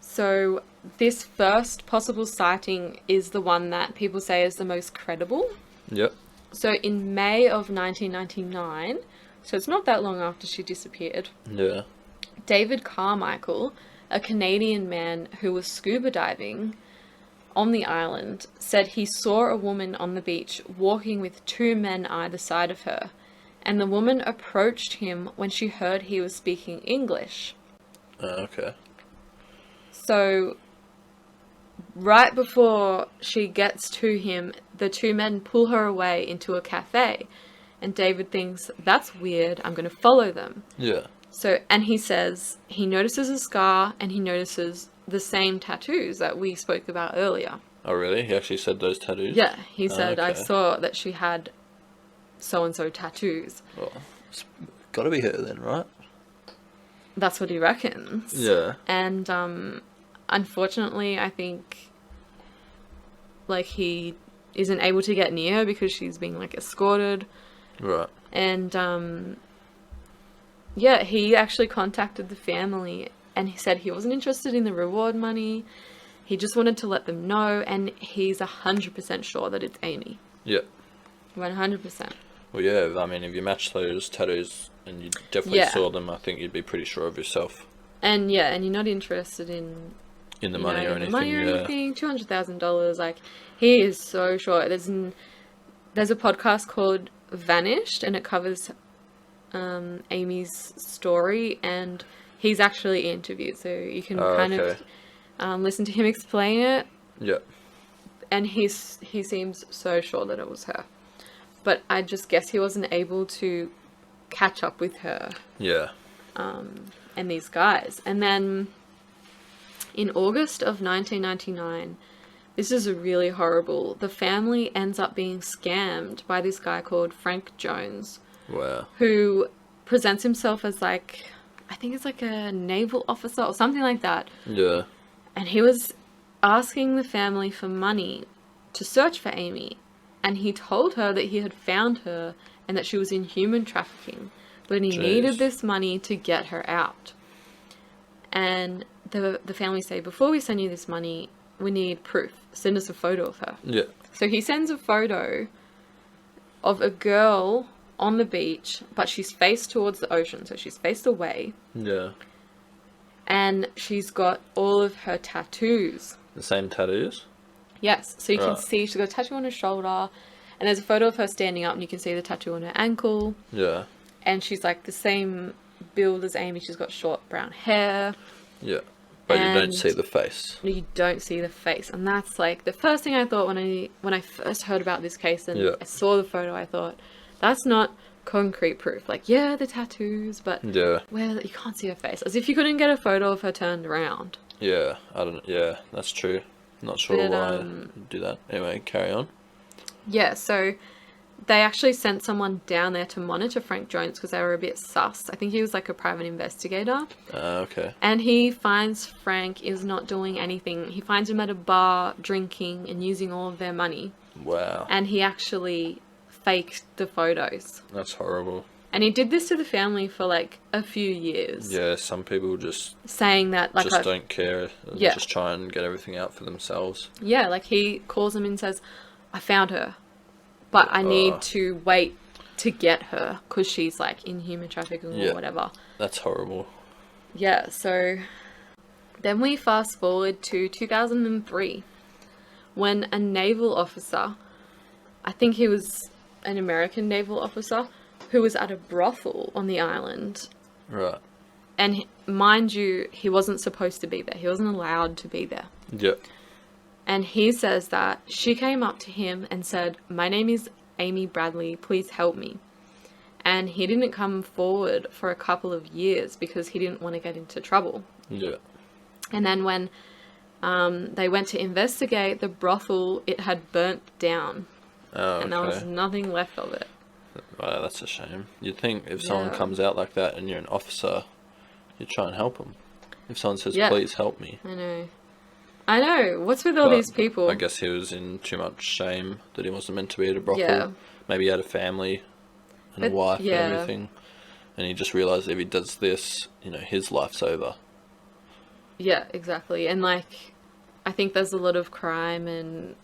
So this first possible sighting is the one that people say is the most credible. Yep. So in May of 1999, so it's not that long after she disappeared. Yeah. David Carmichael, a Canadian man who was scuba diving on the island, said he saw a woman on the beach walking with 2 men either side of her, and the woman approached him when she heard he was speaking English. Okay. So right before she gets to him, the 2 men pull her away into a cafe. And David thinks, that's weird, I'm going to follow them. Yeah. So, and he says he notices a scar and he notices the same tattoos that we spoke about earlier. Oh, really? He actually said those tattoos? Yeah, he said, okay. I saw that she had so-and-so tattoos. Well, it's got to be her then, right? That's what he reckons. Yeah. And unfortunately, I think like he isn't able to get near her because she's being like escorted. Right. And yeah, he actually contacted the family and he said he wasn't interested in the reward money. He just wanted to let them know, and he's 100% sure that it's Amy. Yeah. 100%. Well, yeah, I mean, if you match those tattoos and you definitely saw them, I think you'd be pretty sure of yourself. And yeah, and you're not interested in the money or anything. Money or anything. $200,000. Like, he is so sure. There's a podcast called Vanished, and it covers Amy's story, and he's actually interviewed, so you can kind of listen to him explain it. Yeah. And he seems so sure that it was her. But I just guess he wasn't able to catch up with her. Yeah. And these guys. And then in August of 1999, this is really horrible. The family ends up being scammed by this guy called Frank Jones. Wow. Who presents himself as like, I think it's like a naval officer or something like that. Yeah. And he was asking the family for money to search for Amy, and he told her that he had found her and that she was in human trafficking, but he needed this money to get her out. And the family say, before we send you this money, we need proof. Send us a photo of her. Yeah. So he sends a photo of a girl on the beach, but she's faced towards the ocean, so she's faced away. Yeah. And she's got all of her tattoos. The same tattoos? Yes. So you can see she's got a tattoo on her shoulder, and there's a photo of her standing up, and you can see the tattoo on her ankle. Yeah. And she's like the same build as Amy. She's got short brown hair. Yeah. But you don't see the face. You don't see the face. And that's like the first thing I thought when I first heard about this case and I saw the photo, I thought, that's not concrete proof. Like, yeah, the tattoos, but well, you can't see her face. As if you couldn't get a photo of her turned around. Yeah, that's true. Not sure why you do that. Anyway, carry on. Yeah, so they actually sent someone down there to monitor Frank Jones because they were a bit sus. I think he was like a private investigator. Okay. And he finds Frank is not doing anything. He finds him at a bar drinking and using all of their money. Wow. And he actually faked the photos. That's horrible. And he did this to the family for like a few years. Yeah, some people just saying that like just don't care. Yeah. Just try and get everything out for themselves. Yeah, like he calls them and says, I found her, but I need to wait to get her because she's like in human trafficking or whatever. That's horrible. Yeah, so then we fast forward to 2003 when a naval officer, I think he was an American naval officer, who was at a brothel on the island. Right. And mind you, he wasn't supposed to be there. He wasn't allowed to be there. Yeah. And he says that she came up to him and said, my name is Amy Bradley, please help me. And he didn't come forward for a couple of years because he didn't want to get into trouble. Yeah. And then when they went to investigate the brothel, it had burnt down. Oh, and there was nothing left of it. Wow, that's a shame. You'd think if someone comes out like that and you're an officer, you'd try and help them. If someone says, please help me. I know. What's with all these people? I guess he was in too much shame that he wasn't meant to be at a brothel. Yeah. Maybe he had a family and a wife and everything. And he just realised if he does this, his life's over. Yeah, exactly. And like, I think there's a lot of crime and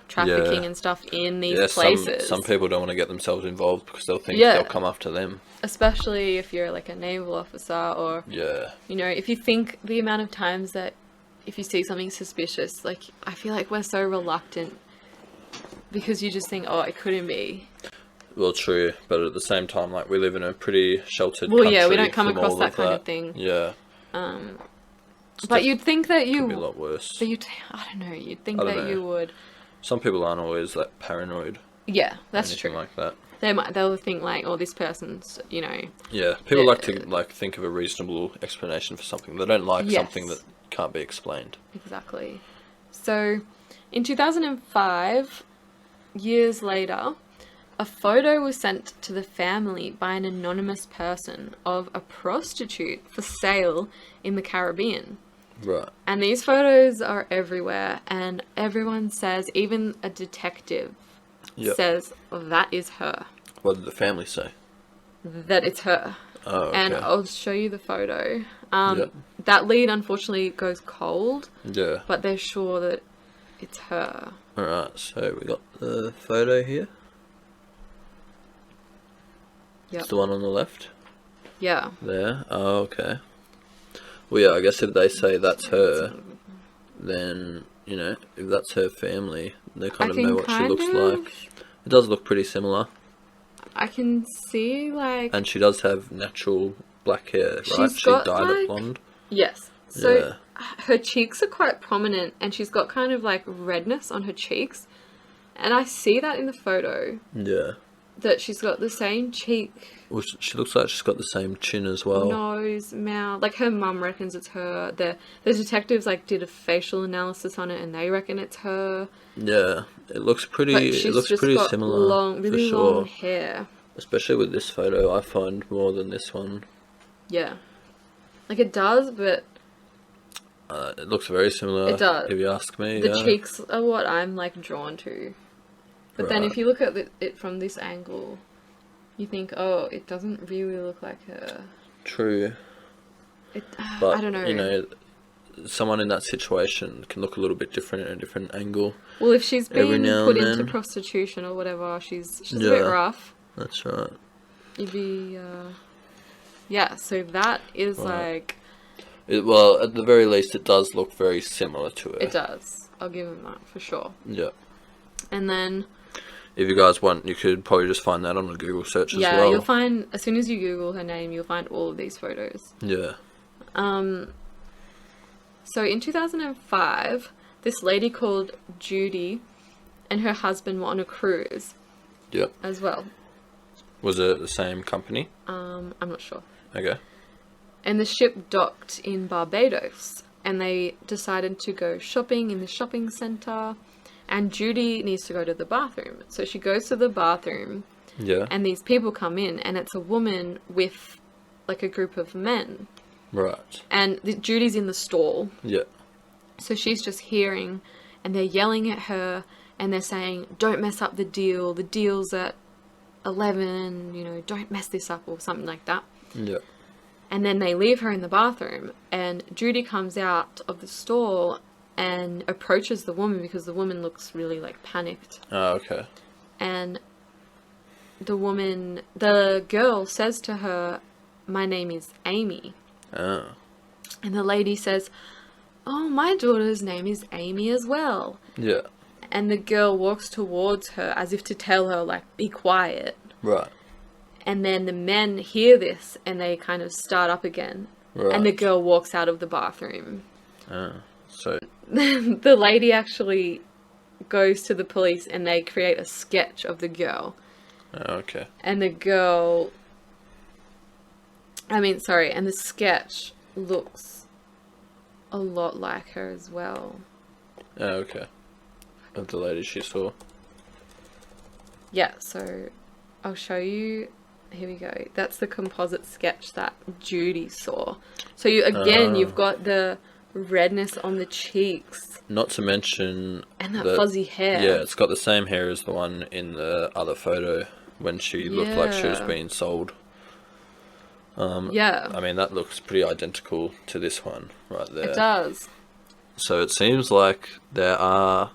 trafficking and stuff in these places. Some people don't want to get themselves involved because they'll think they'll come after them. Especially if you're like a naval officer or, yeah, if you think the amount of times that if you see something suspicious, like I feel like we're so reluctant because you just think, oh, it couldn't be. Well, true, but at the same time, like we live in a pretty sheltered country. Well, yeah, we don't come across that kind of thing. Yeah. But you'd think that could be a lot worse. But I don't know. You'd think that you would. Some people aren't always that paranoid. Yeah, that's true. Like that. They'll think like, oh, this person's, Yeah, people like to think of a reasonable explanation for something. They don't like something that can't be explained. Exactly. So, in 2005, years later, a photo was sent to the family by an anonymous person of a prostitute for sale in the Caribbean. Right. And these photos are everywhere, and everyone says, even a detective says, that is her. What did the family say? That it's her. Oh, okay. And I'll show you the photo. That lead unfortunately goes cold. Yeah. But they're sure that it's her. Alright, so we got the photo here. Yep. It's the one on the left. Yeah. There. Oh, okay. Well, yeah, I guess if they say that's her, then, if that's her family, they kind of know what she looks like. It does look pretty similar. I can see, like... And she does have natural black hair, right? She dyed it blonde. Yes. So her cheeks are quite prominent, and she's got kind of, like, redness on her cheeks. And I see that in the photo. Yeah. That she's got the same cheek. Well, she looks like she's got the same chin as well. Nose, mouth. Like, her mum reckons it's her. The detectives, like, did a facial analysis on it, and they reckon it's her. Yeah. It looks pretty similar, really for sure. long hair. Especially with this photo, I find more than this one. Yeah. Like, it does, but It looks very similar. It does. If you ask me. The yeah. cheeks are what I'm like drawn to. But then Right. if you look at it from this angle, you think, oh, it doesn't really look like her. True. I don't know. You know, someone in that situation can look a little bit different at a different angle. Well, if she's every been now put and into then. prostitution or whatever, she's a Yeah. bit rough. That's right. You'd be, yeah, so that is Right. Well, at the very least, it does look very similar to her. It does. I'll give him that for sure. Yeah. And then, If you guys want, you could probably just find that on a Google search as yeah, well. you'll find, as soon as you Google her name, you'll find all of these photos. Yeah. So in 2005, this lady called Judy and her husband were on a cruise. Yep. As well. Was it the same company? I'm not sure. Okay. And the ship docked in Barbados, and they decided to go shopping in the shopping centre, and Judy needs to go to the bathroom. So she goes to the bathroom, Yeah. and these people come in, and it's a woman with like a group of men. Right. And Judy's in the stall, Yeah. so she's just hearing, and they're yelling at her, and they're saying, don't mess up the deal's at 11, you know, don't mess this up, or something like that. Yeah. And then they leave her in the bathroom, and Judy comes out of the stall and approaches the woman because the woman looks really like panicked. Oh, okay. And the girl says to her, my name is Amy. Oh. And the lady says, oh, my daughter's name is Amy as well. Yeah. And the girl walks towards her as if to tell her, like, be quiet. Right. And then the men hear this and they kind of start up again. Right. And the girl walks out of the bathroom. Oh. So. The lady actually goes to the police and they create a sketch of the girl. Oh, okay. And the girl... and the sketch looks a lot like her as well. Oh, okay. Of the lady she saw. Yeah, so I'll show you. Here we go. That's the composite sketch that Judy saw. So you've got the redness on the cheeks. Not to mention... and that fuzzy hair. Yeah, it's got the same hair as the one in the other photo when she looked like she was Yeah. being sold. Yeah, I mean, that looks pretty identical to this one right there. it does. So it seems like there are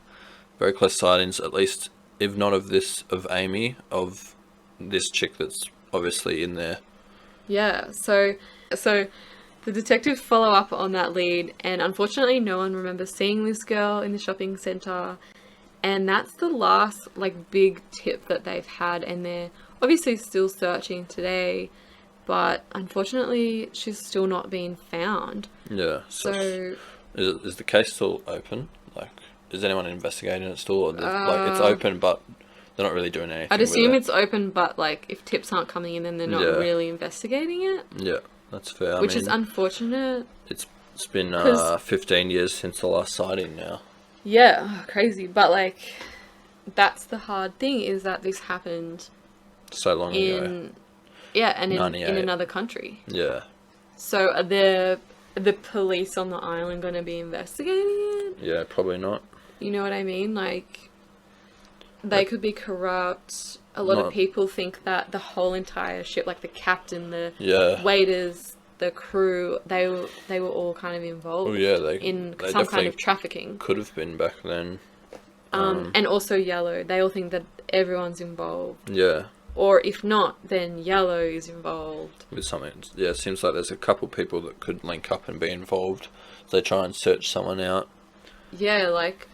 very close sightings, at least, if not of Amy, of this chick that's obviously in there. Yeah, so the detectives follow up on that lead, and unfortunately no one remembers seeing this girl in the shopping centre, and that's the last, like, big tip that they've had, and they're obviously still searching today, but unfortunately she's still not being found. Yeah. So is the case still open? Like, is anyone investigating it still? Or like, it's open, but they're not really doing anything. I'd assume with it's open, but like if tips aren't coming in, then they're not Yeah. really investigating it, Yeah, that's fair. which is unfortunate. It's been 'Cause- 15 years since the last sighting now. Yeah, crazy. But like, that's the hard thing, is that this happened So long ago. in in 98. another country. Yeah. So are the police on the island going to be investigating it? Yeah, probably not. You know what I mean? Like, they could be corrupt. A lot of people think that the whole entire ship, like the captain, the Yeah. waiters, the crew, they were all kind of involved Oh yeah, in they some kind definitely of trafficking. could have been back then. And also Yellow. They all think that everyone's involved. Yeah, Or if not, then Yellow is involved. with something. Yeah, it seems like there's a couple people that could link up and be involved. They try and search someone out. Yeah, like,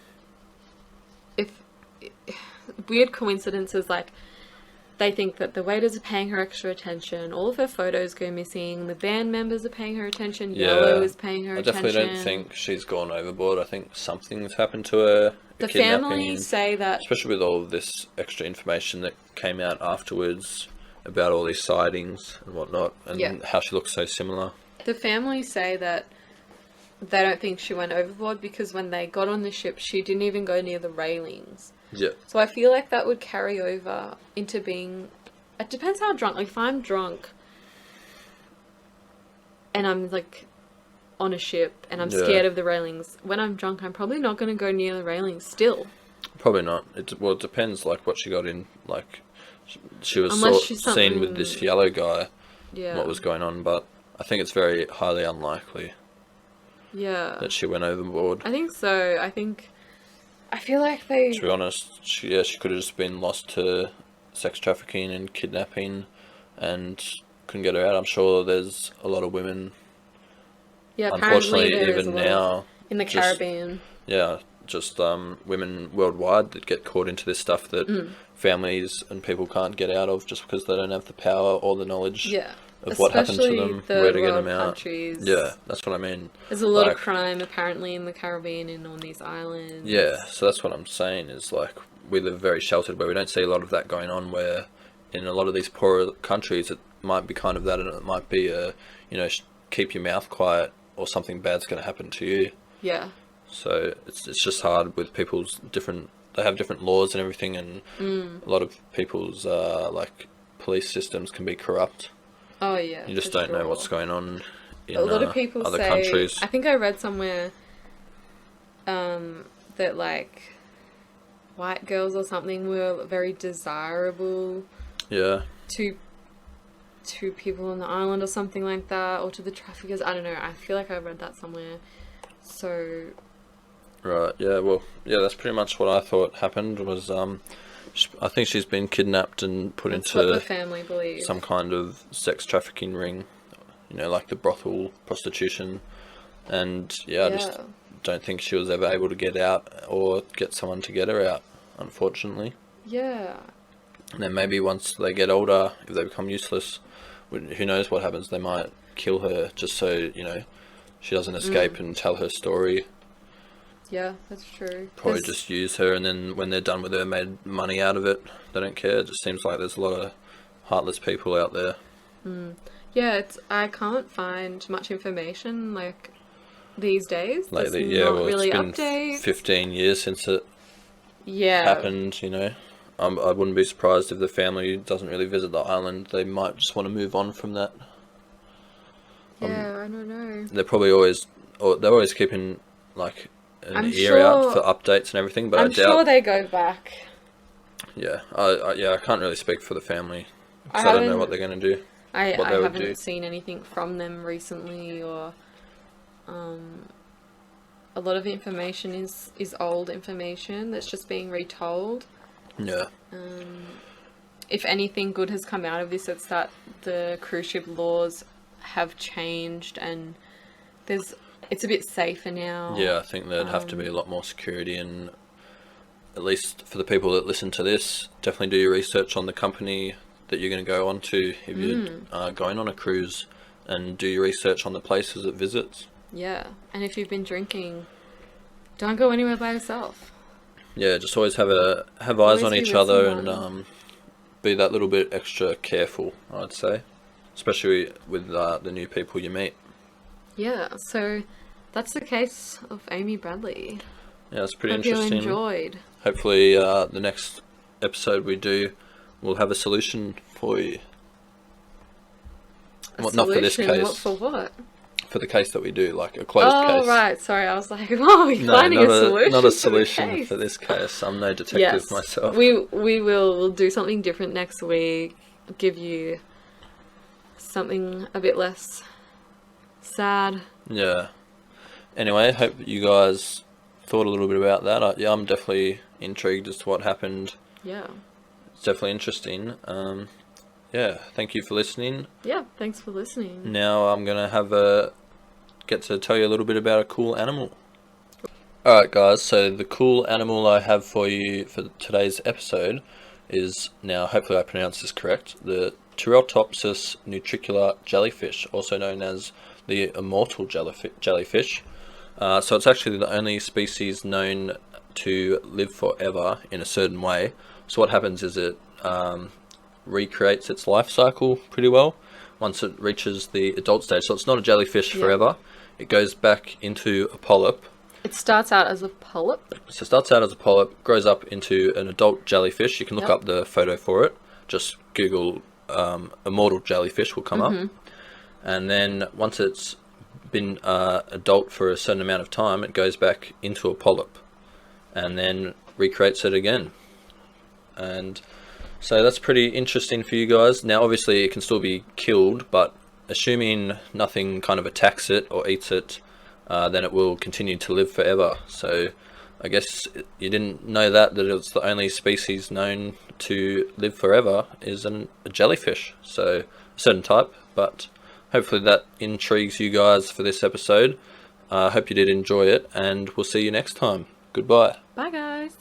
if weird coincidences, like, they think that the waiters are paying her extra attention, all of her photos go missing, the band members are paying her attention, Yellow is paying her I attention. definitely don't think she's gone overboard. I think something's happened to her. The kidnapping, family say that... especially with all of this extra information that came out afterwards about all these sightings and whatnot, and how she looks so similar. The family say that they don't think she went overboard because when they got on the ship, she didn't even go near the railings. Yeah. So I feel like that would carry over into being... It depends how drunk. Like, if I'm drunk and I'm, like, on a ship and I'm Yeah. scared of the railings, when I'm drunk, I'm probably not going to go near the railings still. Probably not. It depends, like, what she got in. Like, she was Unless she's seen with this yellow guy, Yeah. what was going on, but I think it's very highly unlikely Yeah. that she went overboard. I think so. I feel like they... To be honest, she could have just been lost to sex trafficking and kidnapping and couldn't get her out. I'm sure there's a lot of women, Yeah, apparently unfortunately, there is even a lot now, in the just- Caribbean. yeah, just women worldwide that get caught into this stuff that families and people can't get out of just because they don't have the power or the knowledge Yeah. of what happened to Especially them, third where to get world them out. countries. Yeah, that's what I mean. There's a lot Like- of crime apparently in the Caribbean and on these islands. Yeah, so that's what I'm saying is, like, we live very sheltered where we don't see a lot of that going on, where in a lot of these poorer countries it might be kind of that, and it might be keep your mouth quiet or something bad's going to happen to you. Yeah. So it's just hard with people's they have different laws and everything, and a lot of people's like police systems can be corrupt. Oh yeah. You just for don't know sure. what's going on in A lot of people other say, countries. I think I read somewhere that like white girls or something were very desirable Yeah. to people on the island or something like that, or to the traffickers. I don't know. I feel like I read that somewhere. So Right. Yeah. Well. Yeah. That's pretty much what I thought happened. Was I think she's been kidnapped and put that's what the into family believes. some kind of sex trafficking ring. Like the brothel, prostitution, and I just don't think she was ever able to get out or get someone to get her out, unfortunately. Yeah. And then maybe once they get older, if they become useless, who knows what happens? They might kill her just so, she doesn't escape and tell her story. Yeah, that's true. Probably just use her, and then when they're done with her, made money out of it. They don't care. It just seems like there's a lot of heartless people out there. Yeah, I can't find much information like these days. Lately, There's not well, really it's been updates. 15 years since it Yeah. happened, I wouldn't be surprised if the family doesn't really visit the island. They might just want to move on from that. Yeah, I don't know. They're probably always keeping like an ear out for updates and everything, but I'm I doubt. sure they go back. Yeah, I can't really speak for the family because I don't know what they're going to do. I what they would haven't do. seen anything from them recently, or a lot of information is old information that's just being retold. Yeah. If anything good has come out of this, it's that the cruise ship laws have changed and it's a bit safer now. Yeah, I think there'd have to be a lot more security, and at least for the people that listen to this, definitely do your research on the company that you're going to go on to if you're going on a cruise, and do your research on the places it visits. Yeah, and if you've been drinking, don't go anywhere by yourself. Yeah, just always have eyes Always on be each with other someone. and be that little bit extra careful, I'd say, especially with the new people you meet. Yeah, so that's the case of Amy Bradley. Yeah, it's pretty Hope interesting. you enjoyed. Hopefully, the next episode we do, we'll have a solution for you. Not for this Solution? case. What, for what? For the case that we do, like a closed case. Oh, right. Sorry, I was like, oh, we're finding a solution. Not a for the solution case. for this case. I'm no detective Yes, myself. we'll do something different next week. Give you something a bit less sad. Yeah. Anyway, hope you guys thought a little bit about that. I'm definitely intrigued as to what happened. Yeah. It's definitely interesting. Yeah, thank you for listening. Yeah, thanks for listening. Now I'm going to get to tell you a little bit about a cool animal. Alright guys, so the cool animal I have for you for today's episode is, now hopefully I pronounced this correct, the Turritopsis nutricular jellyfish, also known as the immortal jellyfish. So it's actually the only species known to live forever in a certain way. So what happens is it recreates its life cycle pretty well once it reaches the adult stage. So it's not a jellyfish forever. It goes back into a polyp. It starts out as a polyp. So it starts out as a polyp, grows up into an adult jellyfish. You can look up the photo for it. Just Google immortal jellyfish will come up. And then once it's been adult for a certain amount of time, it goes back into a polyp and then recreates it again. And so that's pretty interesting for you guys. Now obviously it can still be killed, but assuming nothing kind of attacks it or eats it, then it will continue to live forever. So I guess you didn't know that it's the only species known to live forever is a jellyfish, so a certain type. But hopefully that intrigues you guys for this episode. I hope you did enjoy it, and we'll see you next time. Goodbye. Bye, guys.